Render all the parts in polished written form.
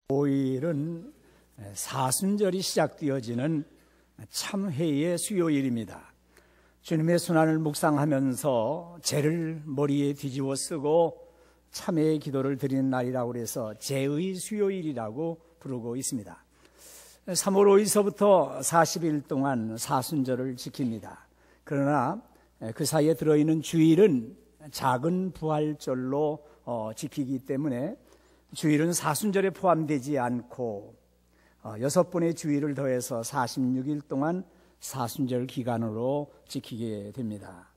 5일은 사순절이 시작되어지는 참회의 수요일입니다. 주님의 순환을 묵상하면서 죄를 머리에 뒤집어 쓰고 참회의 기도를 드리는 날이라고 해서 죄의 수요일이라고 부르고 있습니다. 3월 5일서부터 40일 동안 사순절을 지킵니다. 그러나 그 사이에 들어있는 주일은 작은 부활절로 지키기 때문에 주일은 사순절에 포함되지 않고 6번의 주일을 더해서 46일 동안 사순절 기간으로 지키게 됩니다.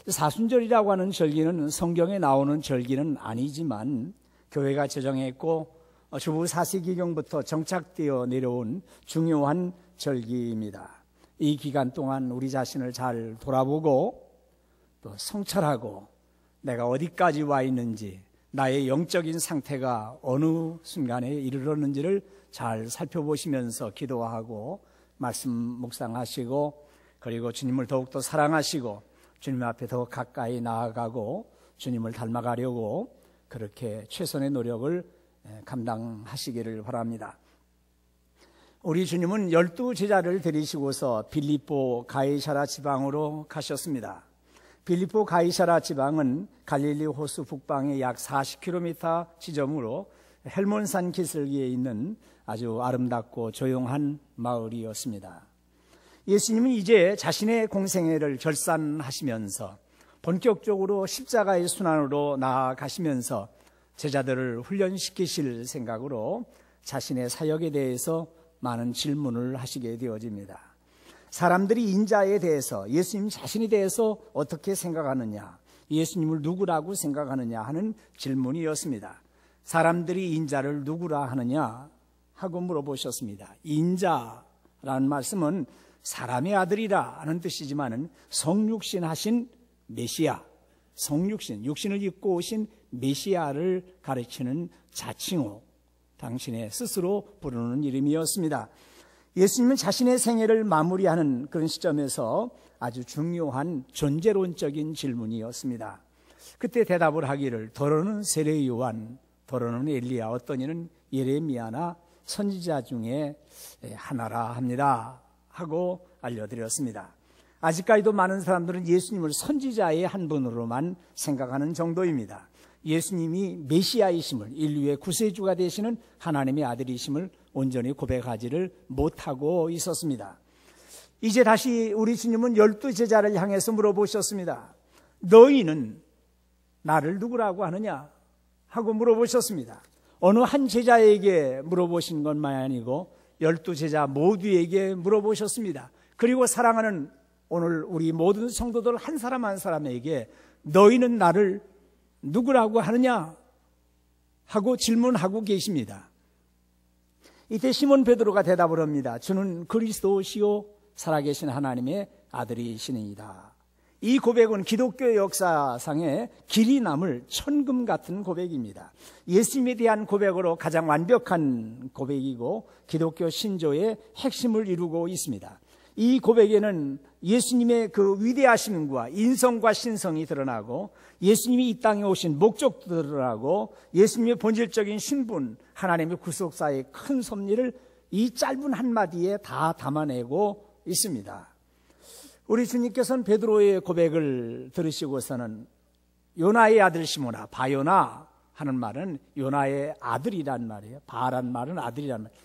사순절이라고 하는 절기는 성경에 나오는 절기는 아니지만 교회가 제정했고 주부 사시기경부터 정착되어 내려온 중요한 절기입니다. 이 기간 동안 우리 자신을 잘 돌아보고 또 성찰하고 내가 어디까지 와 있는지, 나의 영적인 상태가 어느 순간에 이르렀는지를 잘 살펴보시면서 기도하고 말씀 묵상하시고, 그리고 주님을 더욱더 사랑하시고 주님 앞에 더 가까이 나아가고 주님을 닮아가려고 그렇게 최선의 노력을 감당하시기를 바랍니다. 우리 주님은 12제자를 데리시고서 빌립보 가이사랴 지방으로 가셨습니다. 빌립보 가이사랴 지방은 갈릴리 호수 북방의 약 40km 지점으로 헬몬산 기슭에 있는 아주 아름답고 조용한 마을이었습니다. 예수님은 이제 자신의 공생애를 결산하시면서 본격적으로 십자가의 순환으로 나아가시면서 제자들을 훈련시키실 생각으로 자신의 사역에 대해서 많은 질문을 하시게 되어집니다. 사람들이 인자에 대해서, 예수님 자신에 대해서 어떻게 생각하느냐, 예수님을 누구라고 생각하느냐 하는 질문이었습니다. 사람들이 인자를 누구라 하느냐 하고 물어보셨습니다. 인자라는 말씀은 사람의 아들이라 하는 뜻이지만은 성육신 하신 메시아, 성육신, 육신을 입고 오신 메시아를 가르치는 자칭호, 당신의 스스로 부르는 이름이었습니다. 예수님은 자신의 생애를 마무리하는 그런 시점에서 아주 중요한 존재론적인 질문이었습니다. 그때 대답을 하기를, 더러는 세례 요한, 더러는 엘리야, 어떤 이는 예레미야나 선지자 중에 하나라 합니다 하고 알려드렸습니다. 아직까지도 많은 사람들은 예수님을 선지자의 한 분으로만 생각하는 정도입니다. 예수님이 메시아이심을, 인류의 구세주가 되시는 하나님의 아들이심을 온전히 고백하지를 못하고 있었습니다. 이제 다시 우리 주님은 12제자를 향해서 물어보셨습니다. 너희는 나를 누구라고 하느냐 하고 물어보셨습니다. 어느 한 제자에게 물어보신 것만이 아니고 12제자 모두에게 물어보셨습니다. 그리고 사랑하는 오늘 우리 모든 성도들 한 사람 한 사람에게 너희는 나를 누구라고 하느냐 하고 질문하고 계십니다. 이때 시몬 베드로가 대답을 합니다. 주는 그리스도시요 살아계신 하나님의 아들이시니이다. 이 고백은 기독교 역사상에 길이 남을 천금 같은 고백입니다. 예수님에 대한 고백으로 가장 완벽한 고백이고 기독교 신조의 핵심을 이루고 있습니다. 이 고백에는 예수님의 그 위대하심과 인성과 신성이 드러나고 예수님이 이 땅에 오신 목적도 드러나고 예수님의 본질적인 신분, 하나님의 구속사의 큰 섭리를 이 짧은 한마디에 다 담아내고 있습니다. 우리 주님께서는 베드로의 고백을 들으시고서는 요나의 아들 시몬아, 바요나 하는 말은 요나의 아들이란 말이에요. 바란 말은 아들이란 말이에요.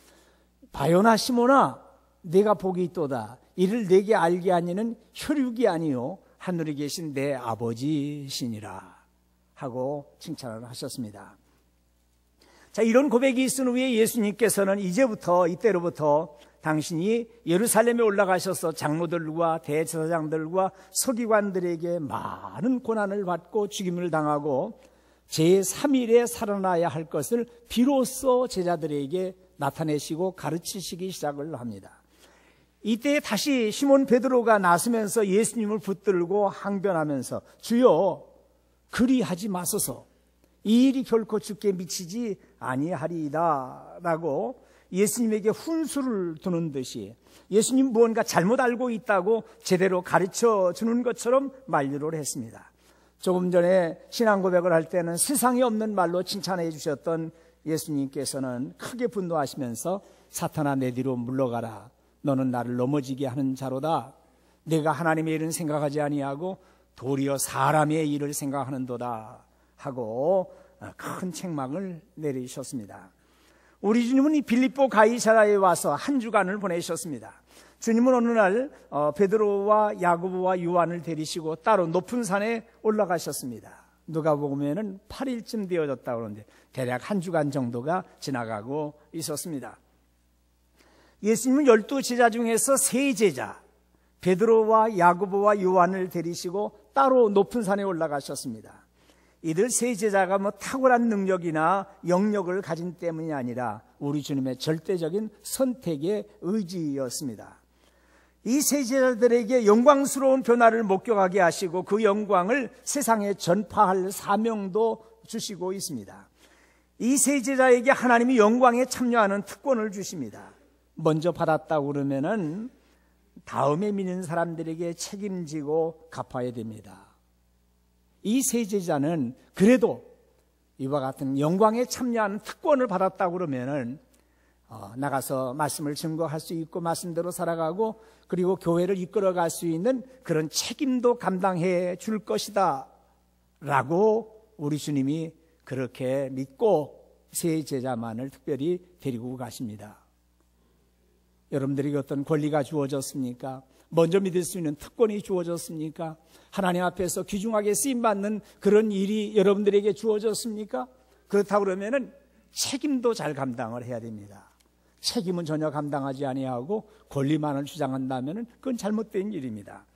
바요나 시몬아, 내가 복이 있도다. 이를 내게 알게 하니는 혈육이 아니요 하늘에 계신 내 아버지시니라 하고 칭찬을 하셨습니다. 자, 이런 고백이 있은 후에 예수님께서는 이때로부터 당신이 예루살렘에 올라가셔서 장로들과 대제사장들과 서기관들에게 많은 고난을 받고 죽임을 당하고 제3일에 살아나야 할 것을 비로소 제자들에게 나타내시고 가르치시기 시작을 합니다. 이때 다시 시몬 베드로가 나서면서 예수님을 붙들고 항변하면서 주여 그리하지 마소서, 이 일이 결코 주께 미치지 아니하리이다 라고 예수님에게 훈수를 두는 듯이 예수님 무언가 잘못 알고 있다고 제대로 가르쳐 주는 것처럼 만류를 했습니다. 조금 전에 신앙 고백을 할 때는 세상에 없는 말로 칭찬해 주셨던 예수님께서는 크게 분노하시면서 사탄아 내 뒤로 물러가라. 너는 나를 넘어지게 하는 자로다. 내가 하나님의 일은 생각하지 아니하고 도리어 사람의 일을 생각하는도다 하고 큰 책망을 내리셨습니다. 우리 주님은 이 빌립보 가이사라에 와서 한 주간을 보내셨습니다. 주님은 어느 날 베드로와 야고보와 요한을 데리시고 따로 높은 산에 올라가셨습니다. 누가복음에는 8일쯤 되어졌다고 그러는데 대략 한 주간 정도가 지나가고 있었습니다. 예수님은 12제자 중에서 세 제자 베드로와 야고보와 요한을 데리시고 따로 높은 산에 올라가셨습니다. 이들 세 제자가 탁월한 능력이나 영역을 가진 때문이 아니라 우리 주님의 절대적인 선택의 의지였습니다. 이 세 제자들에게 영광스러운 변화를 목격하게 하시고 그 영광을 세상에 전파할 사명도 주시고 있습니다. 이 세 제자에게 하나님이 영광에 참여하는 특권을 주십니다. 먼저 받았다고 그러면은 다음에 믿는 사람들에게 책임지고 갚아야 됩니다. 이 세 제자는 그래도 이와 같은 영광에 참여하는 특권을 받았다고 그러면은 나가서 말씀을 증거할 수 있고 말씀대로 살아가고 그리고 교회를 이끌어갈 수 있는 그런 책임도 감당해 줄 것이다 라고 우리 주님이 그렇게 믿고 세 제자만을 특별히 데리고 가십니다. 여러분들에게 어떤 권리가 주어졌습니까? 먼저 믿을 수 있는 특권이 주어졌습니까? 하나님 앞에서 귀중하게 쓰임받는 그런 일이 여러분들에게 주어졌습니까? 그렇다고 그러면은 책임도 잘 감당을 해야 됩니다. 책임은 전혀 감당하지 아니하고 권리만을 주장한다면은 그건 잘못된 일입니다.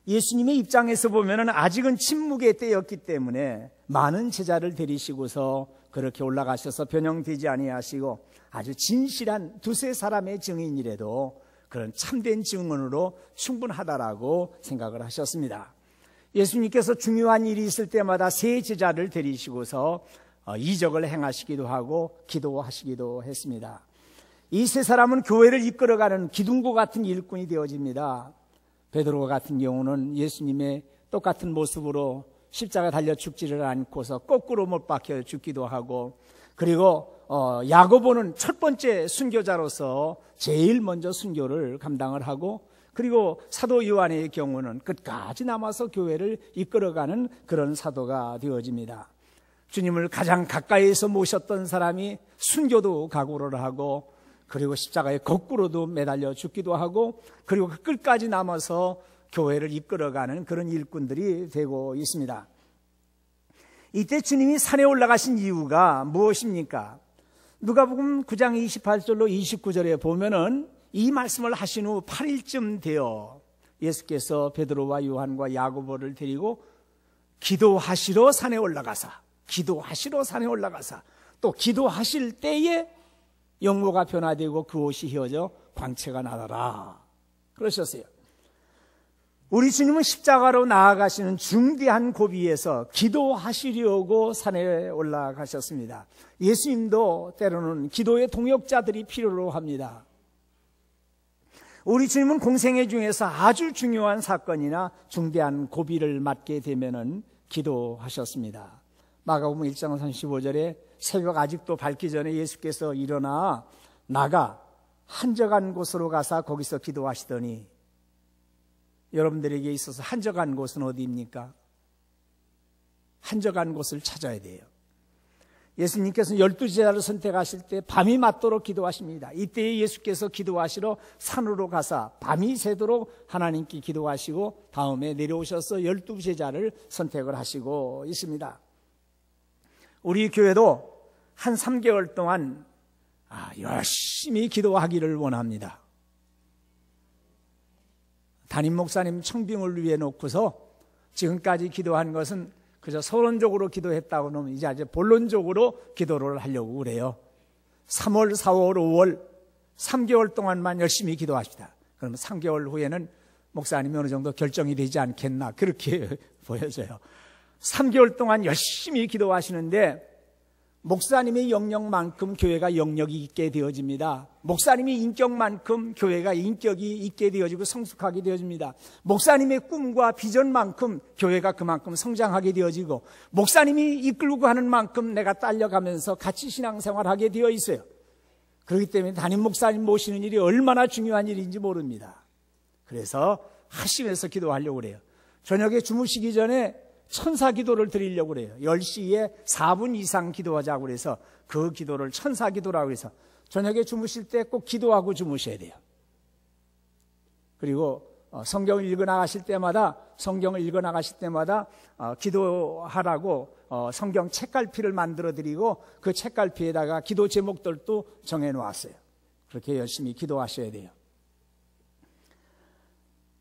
예수님의 입장에서 보면은 아직은 침묵의 때였기 때문에 많은 제자를 데리시고서 그렇게 올라가셔서 변형되지 아니하시고 아주 진실한 두세 사람의 증인이라도 그런 참된 증언으로 충분하다라고 생각을 하셨습니다. 예수님께서 중요한 일이 있을 때마다 세 제자를 데리시고서 이적을 행하시기도 하고 기도하시기도 했습니다. 이 세 사람은 교회를 이끌어가는 기둥고 같은 일꾼이 되어집니다. 베드로 같은 경우는 예수님의 똑같은 모습으로 십자가 달려 죽지를 않고서 거꾸로 못 박혀 죽기도 하고, 그리고 야고보는 첫 번째 순교자로서 제일 먼저 순교를 감당을 하고, 그리고 사도 요한의 경우는 끝까지 남아서 교회를 이끌어가는 그런 사도가 되어집니다. 주님을 가장 가까이에서 모셨던 사람이 순교도 각오를 하고, 그리고 십자가에 거꾸로도 매달려 죽기도 하고, 그리고 끝까지 남아서 교회를 이끌어가는 그런 일꾼들이 되고 있습니다. 이때 주님이 산에 올라가신 이유가 무엇입니까? 누가복음 9장 28절로 29절에 보면은 이 말씀을 하신 후 8일쯤 되어 예수께서 베드로와 요한과 야고보를 데리고 기도하시러 산에 올라가사 또 기도하실 때에 영모가 변화되고 그 옷이 휘어져 광채가 나더라 그러셨어요. 우리 주님은 십자가로 나아가시는 중대한 고비에서 기도하시려고 산에 올라가셨습니다. 예수님도 때로는 기도의 동역자들이 필요로 합니다. 우리 주님은 공생애 중에서 아주 중요한 사건이나 중대한 고비를 맞게 되면은 기도하셨습니다. 마가복음 1장 35절에 새벽 아직도 밝기 전에 예수께서 일어나 나가 한적한 곳으로 가서 거기서 기도하시더니, 여러분들에게 있어서 한적한 곳은 어디입니까? 한적한 곳을 찾아야 돼요. 예수님께서는 12제자를 선택하실 때 밤이 맞도록 기도하십니다. 이때 예수께서 기도하시러 산으로 가사 밤이 새도록 하나님께 기도하시고 다음에 내려오셔서 12제자를 선택을 하시고 있습니다. 우리 교회도 한 3개월 동안 열심히 기도하기를 원합니다. 담임 목사님 청빙을 위해 놓고서 지금까지 기도한 것은 그저 서론적으로 기도했다고 하면 이제 본론적으로 기도를 하려고 그래요. 3월, 4월, 5월 3개월 동안만 열심히 기도합시다. 그러면 3개월 후에는 목사님이 어느 정도 결정이 되지 않겠나 그렇게 보여져요. 3개월 동안 열심히 기도하시는데 목사님의 영역만큼 교회가 영역이 있게 되어집니다. 목사님의 인격만큼 교회가 인격이 있게 되어지고 성숙하게 되어집니다. 목사님의 꿈과 비전만큼 교회가 그만큼 성장하게 되어지고, 목사님이 이끌고 가는 만큼 내가 딸려가면서 같이 신앙생활하게 되어 있어요. 그렇기 때문에 담임 목사님 모시는 일이 얼마나 중요한 일인지 모릅니다. 그래서 하시면서 기도하려고 그래요. 저녁에 주무시기 전에 천사 기도를 드리려고 그래요. 10시에 4분 이상 기도하자고 그래서 그 기도를 천사 기도라고 해서 저녁에 주무실 때 꼭 기도하고 주무셔야 돼요. 그리고 성경을 읽어 나가실 때마다 기도하라고 성경 책갈피를 만들어 드리고 그 책갈피에다가 기도 제목들도 정해 놓았어요. 그렇게 열심히 기도하셔야 돼요.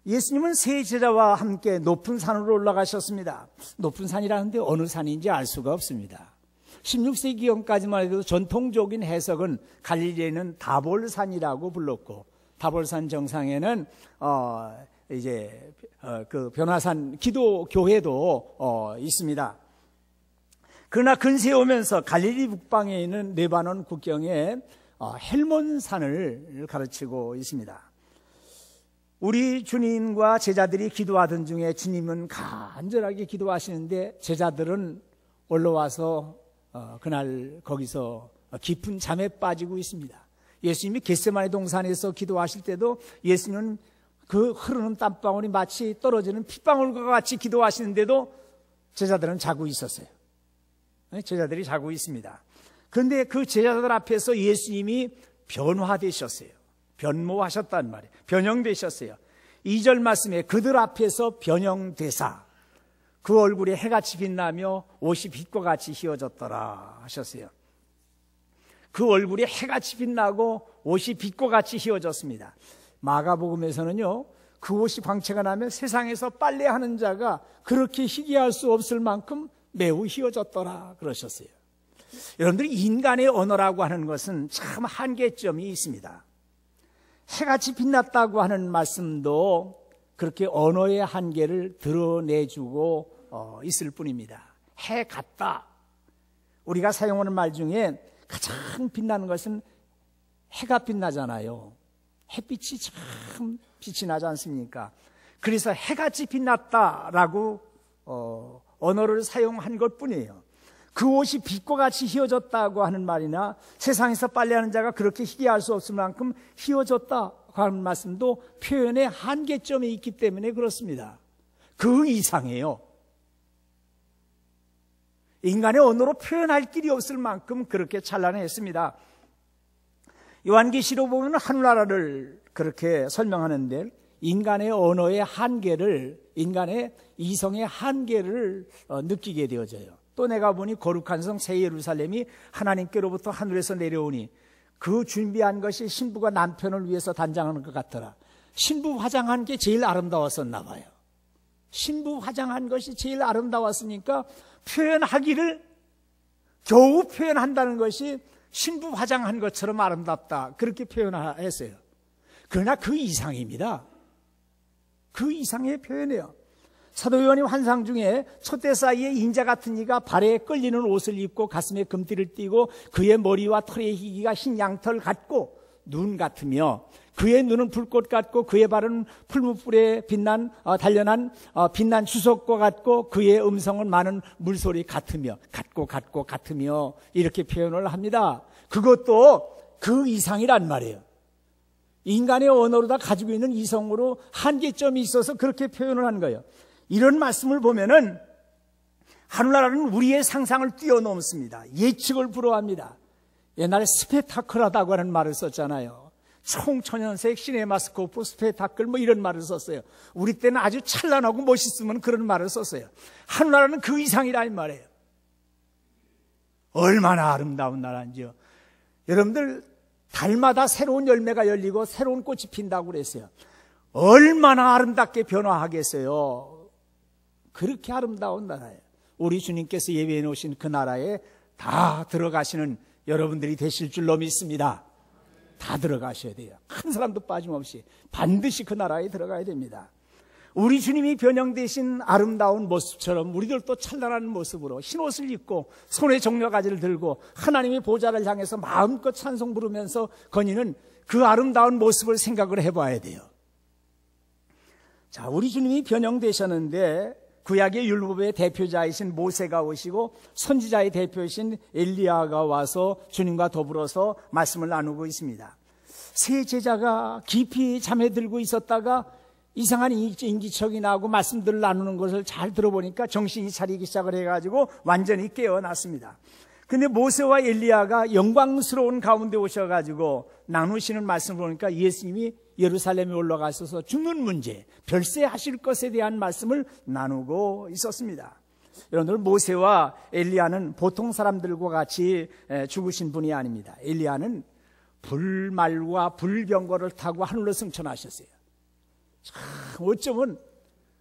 예수님은 세 제자와 함께 높은 산으로 올라가셨습니다. 높은 산이라는데 어느 산인지 알 수가 없습니다. 16세기경까지만 해도 전통적인 해석은 갈릴리에는 다볼산이라고 불렀고, 다볼산 정상에는 그 변화산 기도교회도 있습니다. 그러나 근세에 오면서 갈릴리 북방에 있는 레바논 국경에 헬몬산을 가르치고 있습니다. 우리 주님과 제자들이 기도하던 중에 주님은 간절하게 기도하시는데 제자들은 올라와서 그날 거기서 깊은 잠에 빠지고 있습니다. 예수님이 겟세마네 동산에서 기도하실 때도 예수님은 그 흐르는 땀방울이 마치 떨어지는 핏방울과 같이 기도하시는데도 제자들은 자고 있었어요. 제자들이 자고 있습니다. 그런데 그 제자들 앞에서 예수님이 변화되셨어요. 변모하셨단 말이에요. 변형되셨어요. 2절 말씀에 그들 앞에서 변형되사 그 얼굴에 해같이 빛나며 옷이 빛과 같이 휘어졌더라 하셨어요. 그 얼굴에 해같이 빛나고 옷이 빛과 같이 휘어졌습니다. 마가복음에서는요, 그 옷이 광채가 나면 세상에서 빨래하는 자가 그렇게 희귀할 수 없을 만큼 매우 휘어졌더라 그러셨어요. 여러분들이 인간의 언어라고 하는 것은 참 한계점이 있습니다. 해같이 빛났다고 하는 말씀도 그렇게 언어의 한계를 드러내주고 있을 뿐입니다. 해 같다. 우리가 사용하는 말 중에 가장 빛나는 것은 해가 빛나잖아요. 햇빛이 참 빛이 나지 않습니까? 그래서 해같이 빛났다라고 언어를 사용한 것뿐이에요. 그 옷이 빛과 같이 휘어졌다고 하는 말이나 세상에서 빨래하는 자가 그렇게 희귀할 수 없을 만큼 휘어졌다고 하는 말씀도 표현의 한계점이 있기 때문에 그렇습니다. 그 이상이에요. 인간의 언어로 표현할 길이 없을 만큼 그렇게 찬란했습니다. 요한계시록 보면 하늘나라를 그렇게 설명하는데 인간의 언어의 한계를, 인간의 이성의 한계를 느끼게 되어져요. 또 내가 보니 거룩한 성 새 예루살렘이 하나님께로부터 하늘에서 내려오니 그 준비한 것이 신부가 남편을 위해서 단장하는 것 같더라. 신부 화장한 게 제일 아름다웠었나 봐요. 신부 화장한 것이 제일 아름다웠으니까 표현하기를 겨우 표현한다는 것이 신부 화장한 것처럼 아름답다, 그렇게 표현했어요. 그러나 그 이상입니다. 그 이상의 표현이에요. 사도 요한이 환상 중에 촛대 사이에 인자 같은 이가 발에 끌리는 옷을 입고 가슴에 금띠를 띠고 그의 머리와 털의 희기가 흰 양털 같고 눈 같으며 그의 눈은 불꽃 같고 그의 발은 풀무불에 단련한 빛난 주석과 같고 그의 음성은 많은 물소리 같으며 같으며 이렇게 표현을 합니다. 그것도 그 이상이란 말이에요. 인간의 언어로 다 가지고 있는 이성으로 한계점이 있어서 그렇게 표현을 하는 거예요. 이런 말씀을 보면은 하늘나라는 우리의 상상을 뛰어넘습니다. 예측을 불허합니다. 옛날에 스페타클하다고 하는 말을 썼잖아요. 총천연색 시네마스코프 스페타클 뭐 이런 말을 썼어요. 우리 때는 아주 찬란하고 멋있으면 그런 말을 썼어요. 하늘나라는 그 이상이라는 말이에요. 얼마나 아름다운 나라인지요. 여러분들 달마다 새로운 열매가 열리고 새로운 꽃이 핀다고 그랬어요. 얼마나 아름답게 변화하겠어요. 그렇게 아름다운 나라예요. 우리 주님께서 예배해 놓으신 그 나라에 다 들어가시는 여러분들이 되실 줄로 믿습니다. 다 들어가셔야 돼요. 한 사람도 빠짐없이 반드시 그 나라에 들어가야 됩니다. 우리 주님이 변형되신 아름다운 모습처럼 우리들도 찬란한 모습으로 흰옷을 입고 손에 종려가지를 들고 하나님의 보좌를 향해서 마음껏 찬송 부르면서 거니는 그 아름다운 모습을 생각을 해봐야 돼요. 자, 우리 주님이 변형되셨는데 구약의 율법의 대표자이신 모세가 오시고 선지자의 대표이신 엘리야가 와서 주님과 더불어서 말씀을 나누고 있습니다. 세 제자가 깊이 잠에 들고 있었다가 이상한 인기척이 나고 말씀들을 나누는 것을 잘 들어보니까 정신이 차리기 시작을 해가지고 완전히 깨어났습니다. 근데 모세와 엘리야가 영광스러운 가운데 오셔가지고 나누시는 말씀을 보니까 예수님이 예루살렘에 올라가셔서 죽는 문제, 별세하실 것에 대한 말씀을 나누고 있었습니다. 여러분들, 모세와 엘리야는 보통 사람들과 같이 죽으신 분이 아닙니다. 엘리야는 불말과 불병거를 타고 하늘로 승천하셨어요. 참, 어쩌면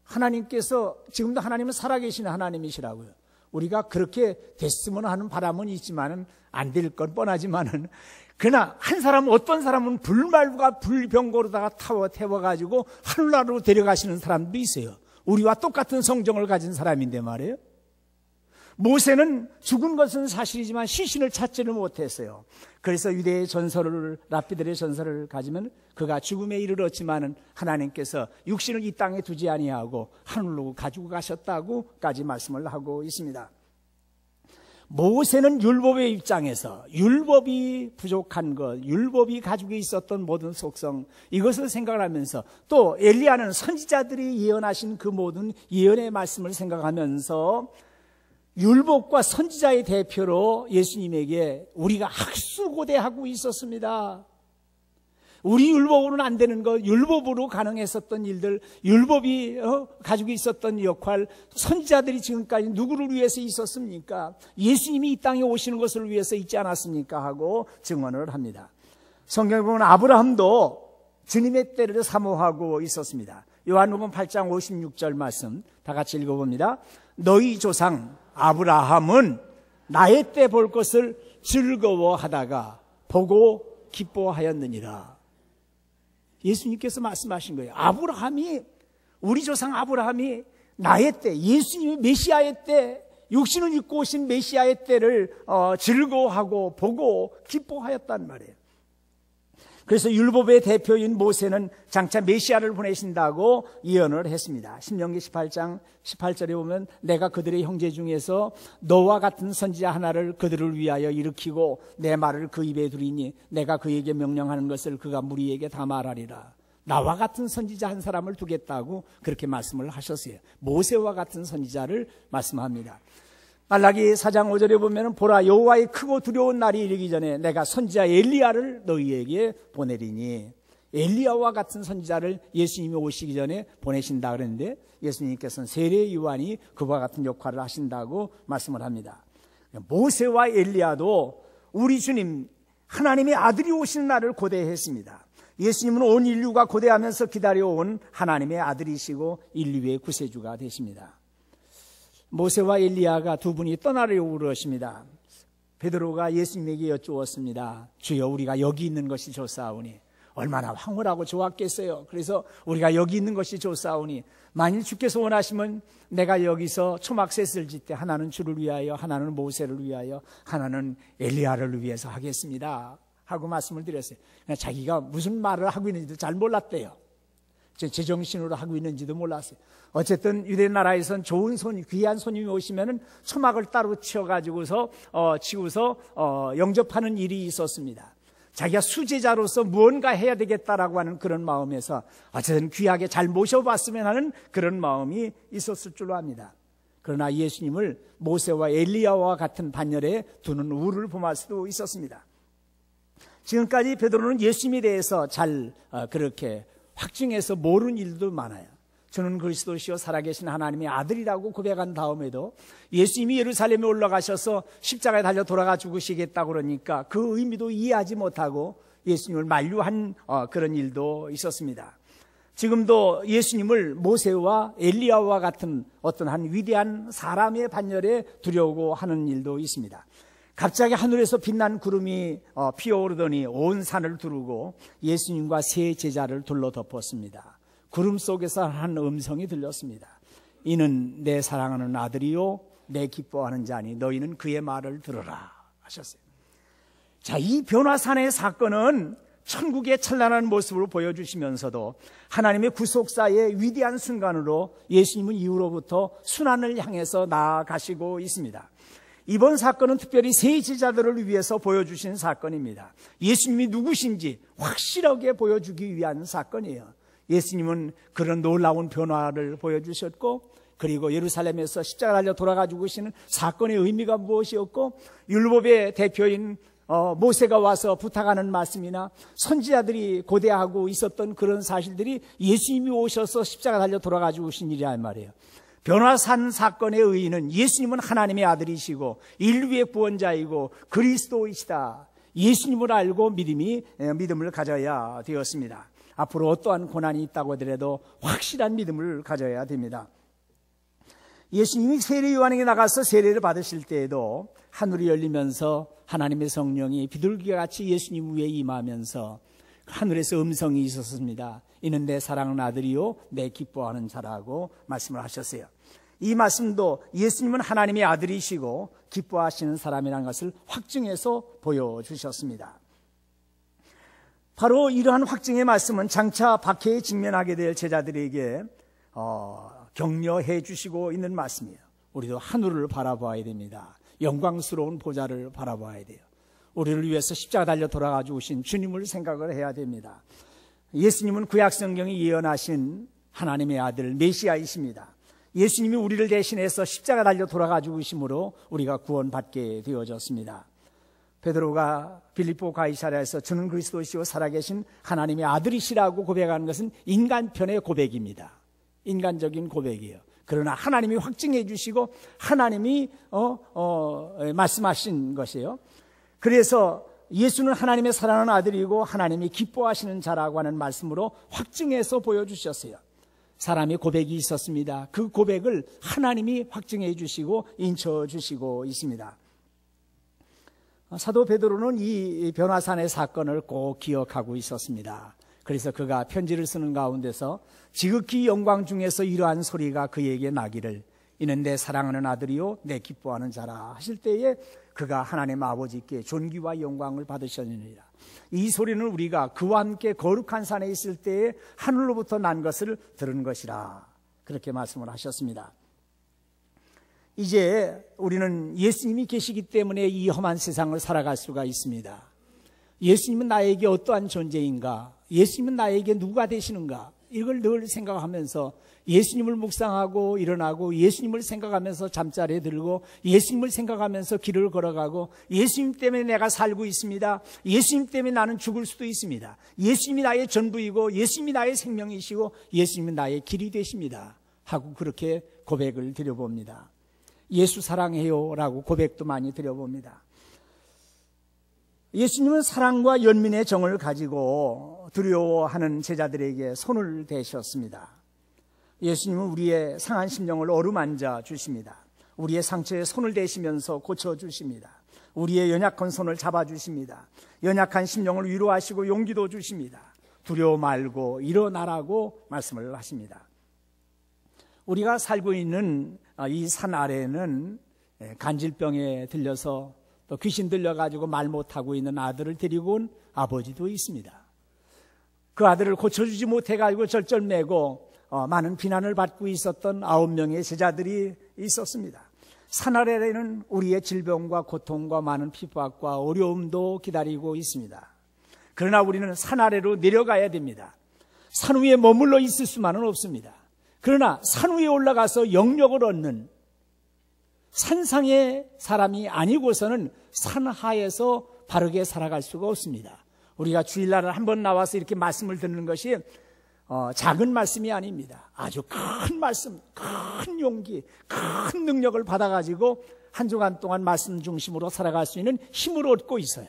하나님께서, 지금도 하나님은 살아계신 하나님이시라고요. 우리가 그렇게 됐으면 하는 바람은 있지만은 안 될 건 뻔하지만은, 그러나 한 사람, 어떤 사람은 불말과 불병거로다가 태워가지고 하늘나라로 데려가시는 사람도 있어요. 우리와 똑같은 성정을 가진 사람인데 말이에요. 모세는 죽은 것은 사실이지만 시신을 찾지를 못했어요. 그래서 유대의 전설을, 랍비들의 전설을 가지면 그가 죽음에 이르렀지만은 하나님께서 육신을 이 땅에 두지 아니하고 하늘로 가지고 가셨다고까지 말씀을 하고 있습니다. 모세는 율법의 입장에서 율법이 부족한 것, 율법이 가지고 있었던 모든 속성, 이것을 생각을 하면서, 또 엘리야는 선지자들이 예언하신 그 모든 예언의 말씀을 생각하면서 율법과 선지자의 대표로 예수님에게 우리가 학수고대하고 있었습니다. 우리 율법으로는 안 되는 것, 율법으로 가능했었던 일들, 율법이 가지고 있었던 역할, 선지자들이 지금까지 누구를 위해서 있었습니까? 예수님이 이 땅에 오시는 것을 위해서 있지 않았습니까? 하고 증언을 합니다. 성경에 보면 아브라함도 주님의 때를 사모하고 있었습니다. 요한복음 8장 56절 말씀 다 같이 읽어봅니다. 너희 조상 아브라함은 나의 때 볼 것을 즐거워하다가 보고 기뻐하였느니라. 예수님께서 말씀하신 거예요. 아브라함이, 우리 조상 아브라함이 나의 때, 예수님이 메시아의 때, 육신을 입고 오신 메시아의 때를 즐거워하고 보고 기뻐하였단 말이에요. 그래서 율법의 대표인 모세는 장차 메시아를 보내신다고 예언을 했습니다. 신명기 18장 18절에 보면 내가 그들의 형제 중에서 너와 같은 선지자 하나를 그들을 위하여 일으키고 내 말을 그 입에 두리니 내가 그에게 명령하는 것을 그가 무리에게 다 말하리라. 나와 같은 선지자 한 사람을 두겠다고 그렇게 말씀을 하셨어요. 모세와 같은 선지자를 말씀합니다. 말라기 4장 5절에 보면 보라 여호와의 크고 두려운 날이 이르기 전에 내가 선지자 엘리야를 너희에게 보내리니, 엘리야와 같은 선지자를 예수님이 오시기 전에 보내신다 그랬는데 예수님께서는 세례 요한이 그와 같은 역할을 하신다고 말씀을 합니다. 모세와 엘리야도 우리 주님 하나님의 아들이 오시는 날을 고대했습니다. 예수님은 온 인류가 고대하면서 기다려온 하나님의 아들이시고 인류의 구세주가 되십니다. 모세와 엘리야가 두 분이 떠나려고 그러십니다. 베드로가 예수님에게 여쭈었습니다. 주여, 우리가 여기 있는 것이 좋사오니, 얼마나 황홀하고 좋았겠어요. 그래서 우리가 여기 있는 것이 좋사오니 만일 주께서 원하시면 내가 여기서 초막셋을 짓되 하나는 주를 위하여, 하나는 모세를 위하여, 하나는 엘리야를 위해서 하겠습니다 하고 말씀을 드렸어요. 자기가 무슨 말을 하고 있는지도 잘 몰랐대요. 제정신으로 하고 있는지도 몰랐어요. 어쨌든 유대 나라에선 좋은 귀한 손님이 오시면은 초막을 따로 치워가지고서 치고서 영접하는 일이 있었습니다. 자기가 수제자로서 무언가 해야 되겠다라고 하는 그런 마음에서 어쨌든 귀하게 잘 모셔봤으면 하는 그런 마음이 있었을 줄로 압니다. 그러나 예수님을 모세와 엘리야와 같은 반열에 두는 우를 범할 수도 있었습니다. 지금까지 베드로는 예수님에 대해서 잘 그렇게 확증해서 모르는 일도 많아요. 저는 그리스도시요 살아계신 하나님의 아들이라고 고백한 다음에도 예수님이 예루살렘에 올라가셔서 십자가에 달려 돌아가 죽으시겠다고 그러니까 그 의미도 이해하지 못하고 예수님을 만류한 그런 일도 있었습니다. 지금도 예수님을 모세와 엘리야와 같은 어떤 한 위대한 사람의 반열에 두려고 하는 일도 있습니다. 갑자기 하늘에서 빛난 구름이 피어오르더니 온 산을 두르고 예수님과 세 제자를 둘러 덮었습니다. 구름 속에서 한 음성이 들렸습니다. 이는 내 사랑하는 아들이요 내 기뻐하는 자니 너희는 그의 말을 들으라 하셨어요. 자, 이 변화산의 사건은 천국의 찬란한 모습을 보여주시면서도 하나님의 구속사의 위대한 순간으로 예수님은 이후로부터 순환을 향해서 나아가시고 있습니다. 이번 사건은 특별히 세 제자들을 위해서 보여주신 사건입니다. 예수님이 누구신지 확실하게 보여주기 위한 사건이에요. 예수님은 그런 놀라운 변화를 보여주셨고, 그리고 예루살렘에서 십자가 달려 돌아가 죽으시는 사건의 의미가 무엇이었고, 율법의 대표인 모세가 와서 부탁하는 말씀이나 선지자들이 고대하고 있었던 그런 사실들이 예수님이 오셔서 십자가 달려 돌아가 죽으신 일이란 말이에요. 변화산 사건의 의의는 예수님은 하나님의 아들이시고 인류의 구원자이고 그리스도이시다. 예수님을 알고 믿음을 가져야 되었습니다. 앞으로 어떠한 고난이 있다고 하더라도 확실한 믿음을 가져야 됩니다. 예수님이 세례 요한에게 나가서 세례를 받으실 때에도 하늘이 열리면서 하나님의 성령이 비둘기와 같이 예수님 위에 임하면서 하늘에서 음성이 있었습니다. 이는 내 사랑하는 아들이요 내 기뻐하는 자라고 말씀을 하셨어요. 이 말씀도 예수님은 하나님의 아들이시고 기뻐하시는 사람이라는 것을 확증해서 보여주셨습니다. 바로 이러한 확증의 말씀은 장차 박해에 직면하게 될 제자들에게 격려해 주시고 있는 말씀이에요. 우리도 하늘을 바라봐야 됩니다. 영광스러운 보좌를 바라봐야 돼요. 우리를 위해서 십자가 달려 돌아가 주신 주님을 생각을 해야 됩니다. 예수님은 구약 성경이 예언하신 하나님의 아들 메시아이십니다. 예수님이 우리를 대신해서 십자가 달려 돌아가 죽으심으로 우리가 구원받게 되어졌습니다. 베드로가 빌립보 가이사랴에서 주는 그리스도시요 살아계신 하나님의 아들이시라고 고백하는 것은 인간편의 고백입니다. 인간적인 고백이에요. 그러나 하나님이 확증해 주시고 하나님이 말씀하신 것이에요. 그래서 예수는 하나님의 사랑하는 아들이고 하나님이 기뻐하시는 자라고 하는 말씀으로 확증해서 보여주셨어요. 사람의 고백이 있었습니다. 그 고백을 하나님이 확증해 주시고 인쳐 주시고 있습니다. 사도 베드로는 이 변화산의 사건을 꼭 기억하고 있었습니다. 그래서 그가 편지를 쓰는 가운데서 지극히 영광 중에서 이러한 소리가 그에게 나기를 이는 내 사랑하는 아들이요 내 기뻐하는 자라 하실 때에 그가 하나님 아버지께 존귀와 영광을 받으셨느니라. 이 소리는 우리가 그와 함께 거룩한 산에 있을 때에 하늘로부터 난 것을 들은 것이라 그렇게 말씀을 하셨습니다. 이제 우리는 예수님이 계시기 때문에 이 험한 세상을 살아갈 수가 있습니다. 예수님은 나에게 어떠한 존재인가? 예수님은 나에게 누가 되시는가? 이걸 늘 생각하면서 예수님을 묵상하고 일어나고 예수님을 생각하면서 잠자리에 들고 예수님을 생각하면서 길을 걸어가고 예수님 때문에 내가 살고 있습니다. 예수님 때문에 나는 죽을 수도 있습니다. 예수님이 나의 전부이고 예수님이 나의 생명이시고 예수님은 나의 길이 되십니다. 하고 그렇게 고백을 드려봅니다. 예수 사랑해요 라고 고백도 많이 드려봅니다. 예수님은 사랑과 연민의 정을 가지고 두려워하는 제자들에게 손을 대셨습니다. 예수님은 우리의 상한 심령을 어루만져 주십니다. 우리의 상처에 손을 대시면서 고쳐주십니다. 우리의 연약한 손을 잡아주십니다. 연약한 심령을 위로하시고 용기도 주십니다. 두려워 말고 일어나라고 말씀을 하십니다. 우리가 살고 있는 이 산 아래에는 간질병에 들려서 또 귀신 들려가지고 말 못하고 있는 아들을 데리고 온 아버지도 있습니다. 그 아들을 고쳐주지 못해가지고 절절매고 많은 비난을 받고 있었던 9명의 제자들이 있었습니다. 산 아래에는 우리의 질병과 고통과 많은 핍박과 어려움도 기다리고 있습니다. 그러나 우리는 산 아래로 내려가야 됩니다. 산 위에 머물러 있을 수만은 없습니다. 그러나 산 위에 올라가서 영력을 얻는 산상의 사람이 아니고서는 산하에서 바르게 살아갈 수가 없습니다. 우리가 주일날을 한번 나와서 이렇게 말씀을 듣는 것이 작은 말씀이 아닙니다. 아주 큰 말씀, 큰 용기, 큰 능력을 받아가지고 한 주간 동안 말씀 중심으로 살아갈 수 있는 힘을 얻고 있어요.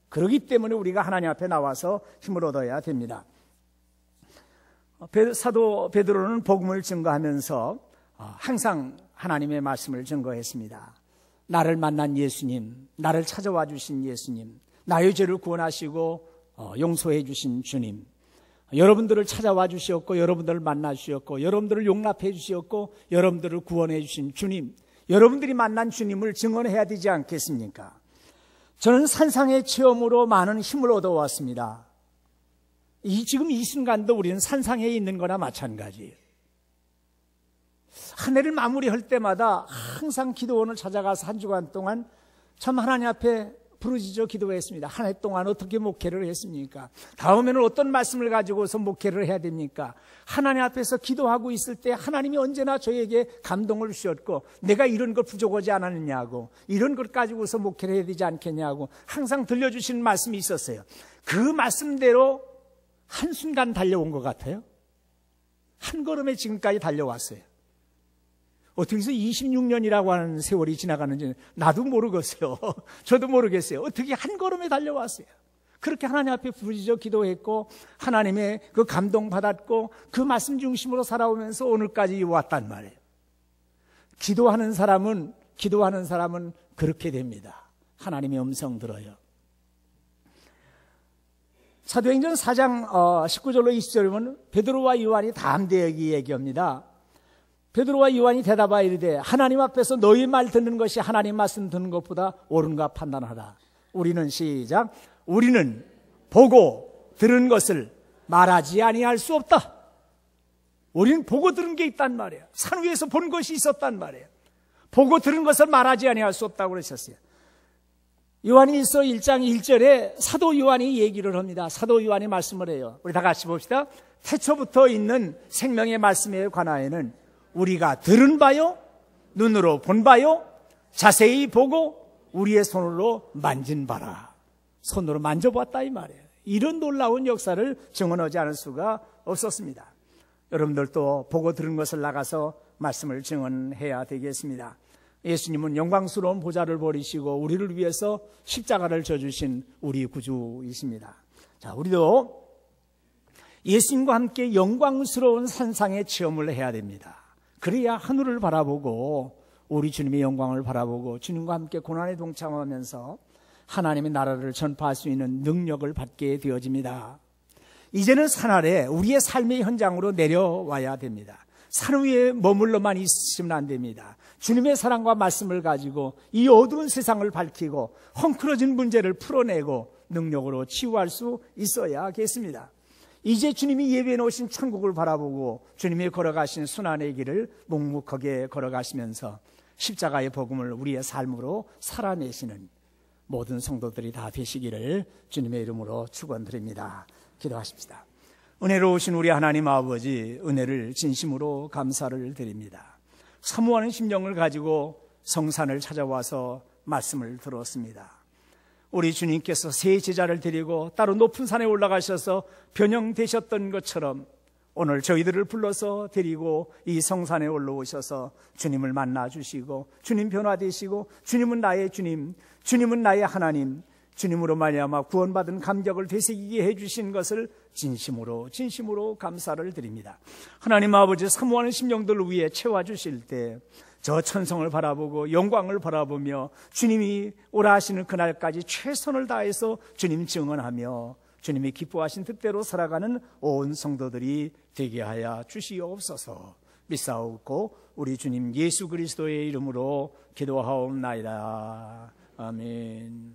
그렇기 때문에 우리가 하나님 앞에 나와서 힘을 얻어야 됩니다. 사도 베드로는 복음을 증거하면서 항상 하나님의 말씀을 증거했습니다. 나를 만난 예수님, 나를 찾아와 주신 예수님, 나의 죄를 구원하시고 용서해 주신 주님, 여러분들을 찾아와 주시었고, 여러분들을 만나 주시었고, 여러분들을 용납해 주시었고, 여러분들을 구원해 주신 주님, 여러분들이 만난 주님을 증언해야 되지 않겠습니까? 저는 산상의 체험으로 많은 힘을 얻어왔습니다. 지금 이 순간도 우리는 산상에 있는 거나 마찬가지예요. 한 해를 마무리할 때마다 항상 기도원을 찾아가서 한 주간 동안 참 하나님 앞에 부르짖어 기도했습니다. 한 해 동안 어떻게 목회를 했습니까? 다음에는 어떤 말씀을 가지고서 목회를 해야 됩니까? 하나님 앞에서 기도하고 있을 때 하나님이 언제나 저에게 감동을 주셨고, 내가 이런 걸 부족하지 않았느냐고, 이런 걸 가지고서 목회를 해야 되지 않겠냐고 항상 들려주시는 말씀이 있었어요. 그 말씀대로 한순간 달려온 것 같아요. 한 걸음에 지금까지 달려왔어요. 어떻게 해서 26년이라고 하는 세월이 지나가는지 나도 모르겠어요. 저도 모르겠어요. 어떻게 한 걸음에 달려왔어요. 그렇게 하나님 앞에 부르짖어 기도했고, 하나님의 그 감동 받았고, 그 말씀 중심으로 살아오면서 오늘까지 왔단 말이에요. 기도하는 사람은 그렇게 됩니다. 하나님의 음성 들어요. 사도행전 4장 19절로 20절에 보면 베드로와 요한이 담대하게 얘기합니다. 베드로와 요한이 대답하여 이르되 하나님 앞에서 너희 말 듣는 것이 하나님 말씀 듣는 것보다 옳은가 판단하라. 우리는 시작. 우리는 보고 들은 것을 말하지 아니할 수 없다. 우리는 보고 들은 게 있단 말이에요. 산 위에서 본 것이 있었단 말이에요. 보고 들은 것을 말하지 아니할 수 없다고 그러셨어요. 요한일서 1장 1절에 사도 요한이 얘기를 합니다. 사도 요한이 말씀을 해요. 우리 다 같이 봅시다. 태초부터 있는 생명의 말씀에 관하여는 우리가 들은 바요, 눈으로 본 바요, 자세히 보고 우리의 손으로 만진 바라. 손으로 만져봤다 이 말이에요. 이런 놀라운 역사를 증언하지 않을 수가 없었습니다. 여러분들도 보고 들은 것을 나가서 말씀을 증언해야 되겠습니다. 예수님은 영광스러운 보좌를 버리시고 우리를 위해서 십자가를 져주신 우리 구주이십니다. 자, 우리도 예수님과 함께 영광스러운 산상의 체험을 해야 됩니다. 그래야 하늘을 바라보고 우리 주님의 영광을 바라보고 주님과 함께 고난에 동참하면서 하나님의 나라를 전파할 수 있는 능력을 받게 되어집니다. 이제는 산 아래 우리의 삶의 현장으로 내려와야 됩니다. 산 위에 머물러만 있으면 안 됩니다. 주님의 사랑과 말씀을 가지고 이 어두운 세상을 밝히고 헝클어진 문제를 풀어내고 능력으로 치유할 수 있어야겠습니다. 이제 주님이 예비해 놓으신 천국을 바라보고 주님이 걸어가신 순환의 길을 묵묵하게 걸어가시면서 십자가의 복음을 우리의 삶으로 살아내시는 모든 성도들이 다 되시기를 주님의 이름으로 축원드립니다. 기도하십시다. 은혜로우신 우리 하나님 아버지, 은혜를 진심으로 감사를 드립니다. 사모하는 심령을 가지고 성산을 찾아와서 말씀을 들었습니다. 우리 주님께서 세 제자를 데리고 따로 높은 산에 올라가셔서 변형되셨던 것처럼 오늘 저희들을 불러서 데리고 이 성산에 올라오셔서 주님을 만나 주시고 주님 변화되시고 주님은 나의 주님, 주님은 나의 하나님, 주님으로 말미암아 구원받은 감격을 되새기게 해주신 것을 진심으로 감사를 드립니다. 하나님 아버지, 사모하는 심령들을 위해 채워주실 때 저 천성을 바라보고 영광을 바라보며 주님이 오라 하시는 그날까지 최선을 다해서 주님 증언하며 주님이 기뻐하신 뜻대로 살아가는 온 성도들이 되게 하여 주시옵소서. 믿사옵고 우리 주님 예수 그리스도의 이름으로 기도하옵나이다. 아멘.